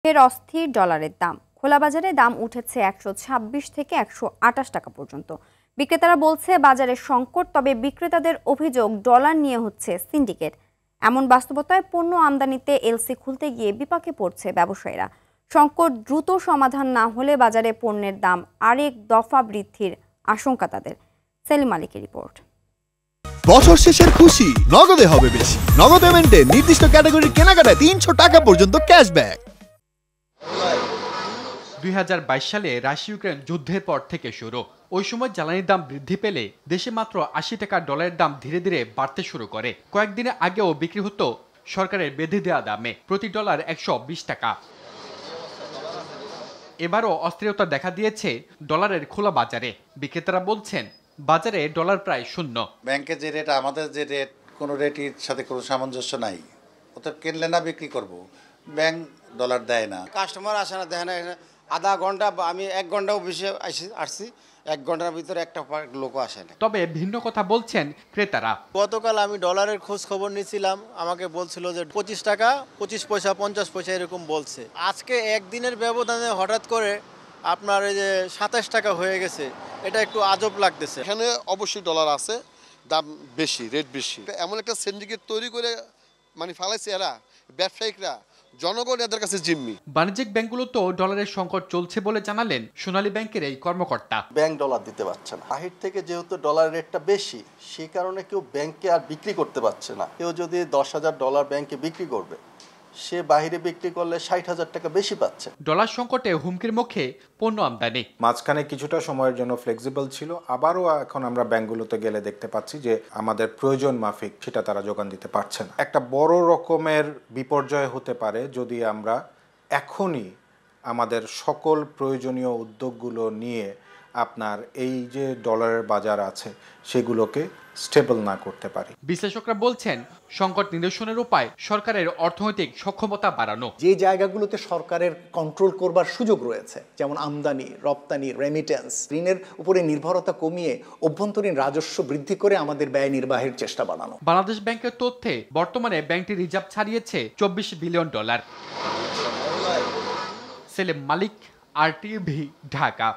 ফের অস্থির ডলারের দাম। খোলা বাজারে দাম উঠেছে 126 থেকে 128 টাকা পর্যন্ত। বিক্রেতারা বলছে বাজারে সংকট, তবে বিক্রেতাদের অভিযোগ ডলার নিয়ে হচ্ছে সিন্ডিকেট। এমন বাস্তবতায় পণ্য আমদানিতে এলসি খুলতে গিয়ে বিপাকে পড়ছে ব্যবসায়ীরা। সংকট দ্রুত সমাধান না হলে বাজারে পণ্যের দাম আরেক দফা বৃদ্ধির আশঙ্কা তাদের। সেলিম মালিকের রিপোর্ট। বছর শেষের খুশি নগদে হবে বেশি। নগদ পেমেন্টে নির্দিষ্ট ক্যাটাগরির কেনাকাটায় 300 টাকা পর্যন্ত ক্যাশব্যাক। 2022 সালে রাশিয়া ইউক্রেন যুদ্ধের পর থেকে শুরু। ওই সময় জ্বালানির দাম বৃদ্ধি পেলে দেশে মাত্র 80 টাকা ডলারের দাম ধীরে ধীরে বাড়তে শুরু করে। কয়েকদিনে আগেও বিক্রি হতো সরকারের বেঁধে দেওয়া দামে প্রতি ডলার 120 টাকা। এবারও অস্থিরতা দেখা দিয়েছে ডলারের খোলা বাজারে। বিক্রেতারা বলছেন বাজারে ডলার প্রায় শূন্য। ব্যাংকে যে রেট, আমাদের যে রেট, কোনো রেটের সাথে কোনো সামঞ্জস্য নাই। ওটা কিনলে না বিক্রি করব, ব্যাংক ডলার দেয় না। কাস্টমার আসে না, দেখে না। আধা ঘন্টা, আমি 1 ঘন্টাও বেশি আসছি, 1 ঘন্টার ভিতরে একটা লোক আসে না। তবে ভিন্ন কথা বলছেন ক্রেতারা। গতকাল আমি ডলারের খোঁজ খবর নিয়েছিলাম, আমাকে বলছিল যে 25 টাকা 25 পয়সা 50 পয়সা এরকম বলছে। আজকে একদিনের ব্যবধানে হঠাৎ করে আপনার এই যে 27 টাকা হয়ে গেছে, এটা একটু আজব লাগতেছে। এখানে অবশ্যই ডলার আছে, দাম বেশি, রেট বেশি। এমন একটা সিন্ডিকেট তৈরি করে মানে ফালাইছে এরা, ব্যবসায়িকরা, জনগণ এদের কাছে জিম্মি। বাণিজ্যিক ব্যাংকগুলোতেও ডলারের সংকট চলছে বলে জানালেন সোনালী ব্যাংকের এই কর্মকর্তা। ব্যাংক ডলার দিতে পারছে না, বাহির থেকে যেহেতু ডলারের রেটটা বেশি, সেই কারণে কেউ ব্যাংকে আর বিক্রি করতে পারছে না। কেউ যদি 10,000 ডলার ব্যাংকে বিক্রি করবে, সে বাহিরে বিক্রি করলে 60,000 টাকা বেশি পাচ্ছে। ডলার সংকটে হুমকির মুখে পণ্য আমদানি। মাঝখানে কিছুটা সময়ের জন্য ফ্লেক্সিবল ছিল, আবারও এখন আমরা ব্যাংকগুলোতে গেলে দেখতে পাচ্ছি যে আমাদের প্রয়োজন মাফিক সেটা তারা যোগান দিতে পারছে না। একটা বড় রকমের বিপর্যয় হতে পারে যদি আমরা এখনই আমাদের সকল প্রয়োজনীয় উদ্যোগগুলো নিয়ে আপনার এই যে ডলারের বাজার আছে সেগুলোকে স্টেবল না করতে পারি। বিশ্লেষকরা বলছেন সংকট নিরসনের উপায় সরকারের অর্থনৈতিক সক্ষমতা বাড়ানো। যে জায়গাগুলোতে সরকারের কন্ট্রোল করবার সুযোগ রয়েছে, যেমন আমদানি, রপ্তানি, রেমিটেন্স, ঋণের উপরে নির্ভরতা কমিয়ে অভ্যন্তরীণ রাজস্ব বৃদ্ধি করে আমাদের ব্যয় নির্বাহের চেষ্টা বাড়ানো। বাংলাদেশ ব্যাংকের তথ্যে বর্তমানে ব্যাংকটি রিজার্ভ ছাড়িয়েছে 24 বিলিয়ন ডলার। সেলিম মালিক, RTV, ঢাকা।